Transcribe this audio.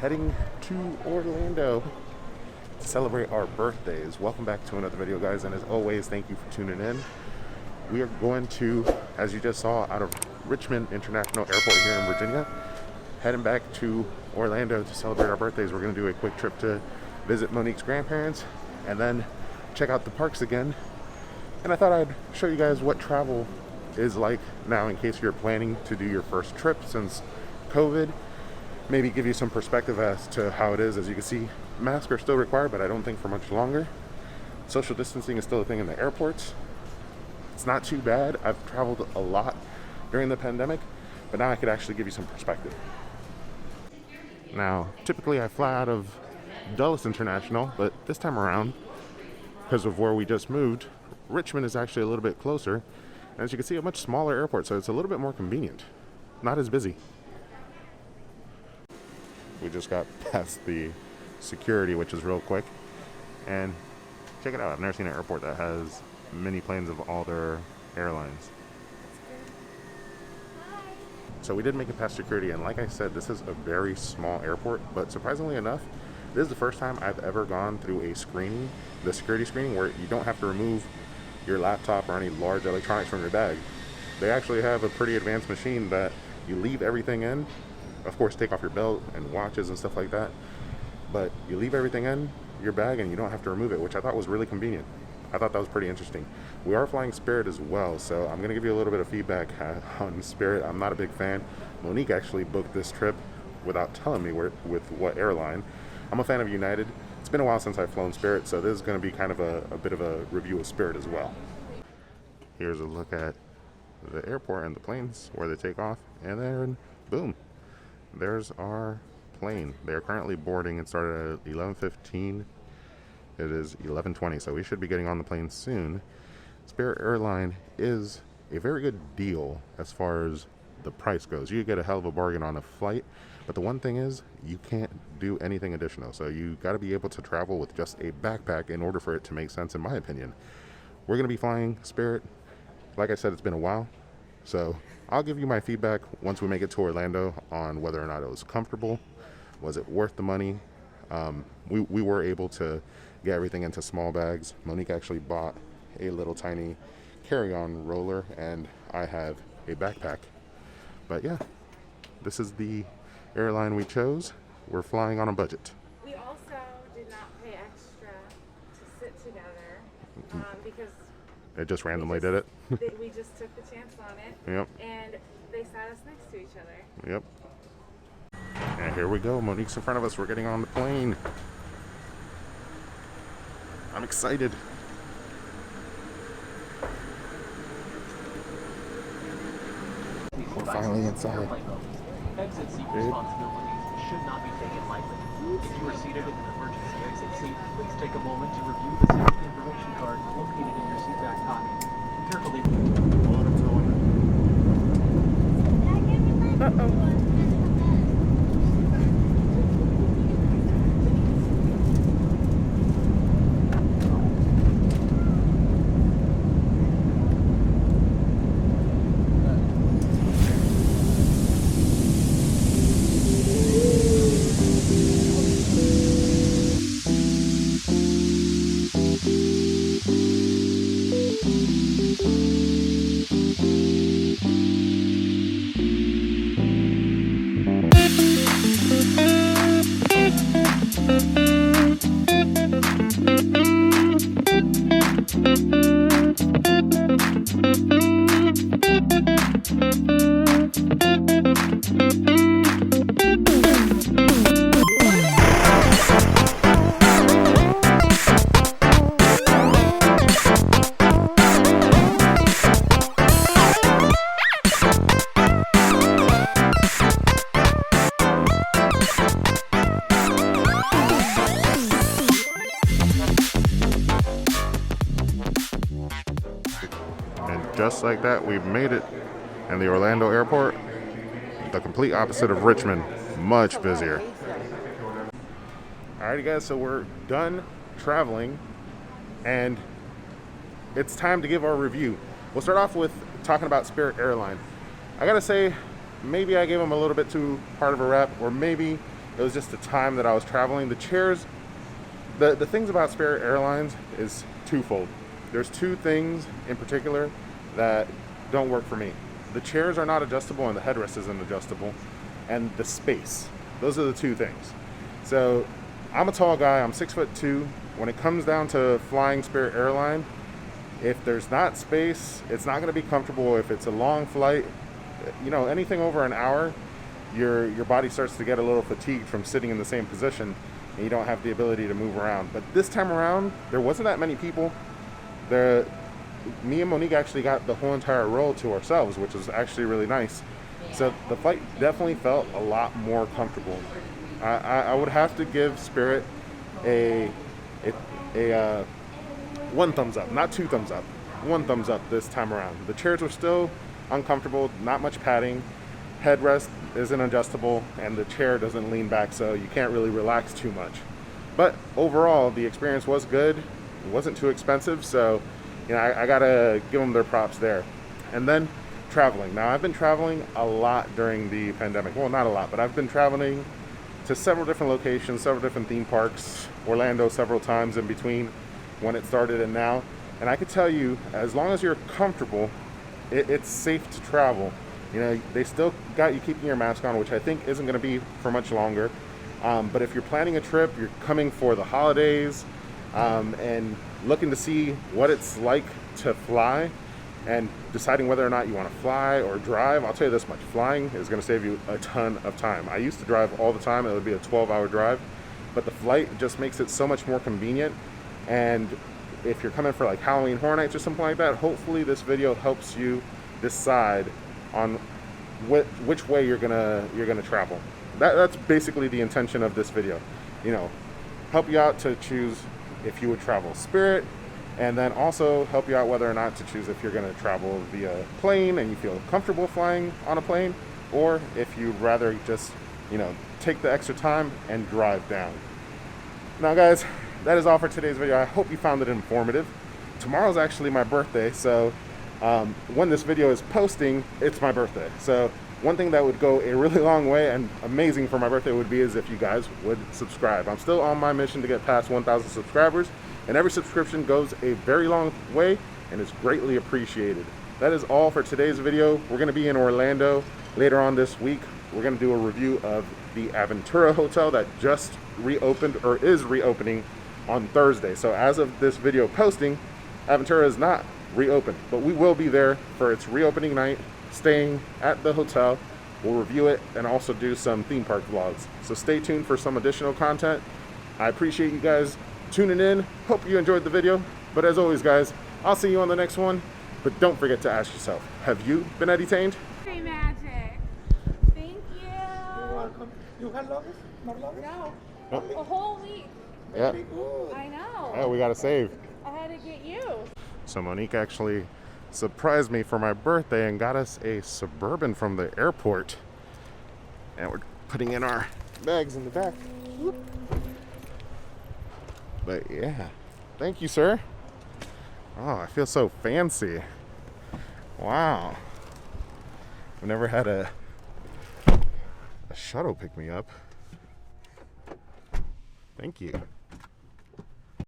heading to Orlando to celebrate our birthdays. Welcome back to another video, guys, and as always, thank you for tuning in. We are going to, as you just saw, out of Richmond International Airport here in Virginia, heading back to Orlando to celebrate our birthdays. We're going to do a quick trip to visit Monique's grandparents and then check out the parks again. And I thought I'd show you guys what travel is like now in case you're planning to do your first trip since COVID. Maybe give you some perspective as to how it is. As you can see, masks are still required, but I don't think for much longer. Social distancing is still a thing in the airports. It's not too bad. I've traveled a lot during the pandemic, but now I could actually give you some perspective. Now, typically I fly out of Dulles International, but this time around, because of where we just moved, Richmond is actually a little bit closer. And as you can see, a much smaller airport, so it's a little bit more convenient. Not as busy. We just got past the security, which is real quick. And check it out. I've never seen an airport that has mini planes of all their airlines. So we did make it past security, and like I said, this is a very small airport, but surprisingly enough, this is the first time I've ever gone through a screening, the security screening, where you don't have to remove your laptop or any large electronics from your bag. They actually have a pretty advanced machine that you leave everything in. Of course, take off your belt and watches and stuff like that, but you leave everything in your bag and you don't have to remove it, which I thought was really convenient. I thought that was pretty interesting. We are flying Spirit as well, so I'm gonna give you a little bit of feedback on Spirit. I'm not a big fan. Monique actually booked this trip without telling me with what airline. I'm a fan of United. It's been a while since I've flown Spirit, so this is going to be kind of a bit of a review of Spirit as well. Here's a look at the airport and the planes where they take off, and then boom, there's our plane. They're currently boarding. It started at 11:15. It is 11:20, so we should be getting on the plane soon. Spirit Airline is a very good deal as far as the price goes. You get a hell of a bargain on a flight, but the one thing is you can't do anything additional, so you got to be able to travel with just a backpack in order for it to make sense, in my opinion. We're going to be flying Spirit. Like I said, it's been a while, so I'll give you my feedback once we make it to Orlando on whether or not it was comfortable. Was it worth the money? We were able to get everything into small bags. Monique actually bought a little tiny carry-on roller, and I have a backpack. But yeah, this is the airline we chose. We're flying on a budget. We also did not pay extra to sit together because it just randomly did it. We just took the chance on it. Yep. And they sat us next to each other. Yep. And here we go. Monique's in front of us. We're getting on the plane. I'm excited. We're finally inside. Exit seat responsibilities should not be taken lightly. If you are seated in an emergency exit seat, please take a moment to review the safety information card located in your seat back pocket. Carefully. Uh-oh. Just like that, we've made it in the Orlando airport. The complete opposite of Richmond, much busier. Alrighty guys, so we're done traveling and it's time to give our review. We'll start off with talking about Spirit Airline. I gotta say, maybe I gave them a little bit too hard of a rap, or maybe It was just the time that I was traveling. The chairs, the things about Spirit Airlines is twofold. There's two things in particular that don't work for me. The chairs are not adjustable and the headrest isn't adjustable, and the space. Those are the two things. So I'm a tall guy, I'm 6'2". When it comes down to flying Spirit Airline, if there's not space, it's not gonna be comfortable. If it's a long flight, you know, anything over an hour, your body starts to get a little fatigued from sitting in the same position, and you don't have the ability to move around. But this time around, there wasn't that many people. Me and Monique actually got the whole entire row to ourselves, which was actually really nice. So the flight definitely felt a lot more comfortable. I would have to give Spirit a one thumbs up, not two thumbs up, one thumbs up this time around. The chairs were still uncomfortable, not much padding, headrest isn't adjustable, and the chair doesn't lean back, so you can't really relax too much. But overall, the experience was good. It wasn't too expensive, so you know, I gotta give them their props there. And then traveling. Now, I've been traveling a lot during the pandemic. Well, not a lot, but I've been traveling to several different locations, several different theme parks, Orlando several times in between when it started and now. And I could tell you, as long as you're comfortable, it's safe to travel. You know, they still got you keeping your mask on, which I think isn't going to be for much longer. But if you're planning a trip, you're coming for the holidays, and looking to see what it's like to fly and deciding whether or not you want to fly or drive, I'll tell you this much: flying is going to save you a ton of time. I used to drive all the time. It would be a 12-hour drive, but the flight just makes it so much more convenient. And if you're coming for like Halloween Horror Nights or something like that, hopefully this video helps you decide on which way you're gonna travel. That's basically the intention of this video. You know, help you out to choose if you would travel Spirit, and then also help you out whether or not to choose if you're going to travel via plane and you feel comfortable flying on a plane, or if you'd rather just, you know, take the extra time and drive down. Now guys, that is all for today's video. I hope you found it informative. Tomorrow's actually my birthday, so when this video is posting, it's my birthday. So one thing that would go a really long way and amazing for my birthday would be is if you guys would subscribe. I'm still on my mission to get past 1,000 subscribers, and every subscription goes a very long way and is greatly appreciated. That is all for today's video. We're going to be in Orlando later on this week. We're going to do a review of the Aventura Hotel that just reopened, or is reopening, on Thursday. So as of this video posting, Aventura is not reopened, but we will be there for its reopening night, staying at the hotel. We'll review it and also do some theme park vlogs. So stay tuned for some additional content. I appreciate you guys tuning in. Hope you enjoyed the video. But as always, guys, I'll see you on the next one. But don't forget to ask yourself, have you been entertained? Hey, Magic. Thank you. You're welcome. You had luggage? More luggage? No, Oh, a whole week. yeah. Very good. I know. Yeah, we gotta save. I had to get you. So Monique actually surprised me for my birthday and got us a Suburban from the airport. And we're putting in our bags in the back. But yeah, thank you, sir. Oh, I feel so fancy. Wow. I've never had a shuttle pick me up. Thank you.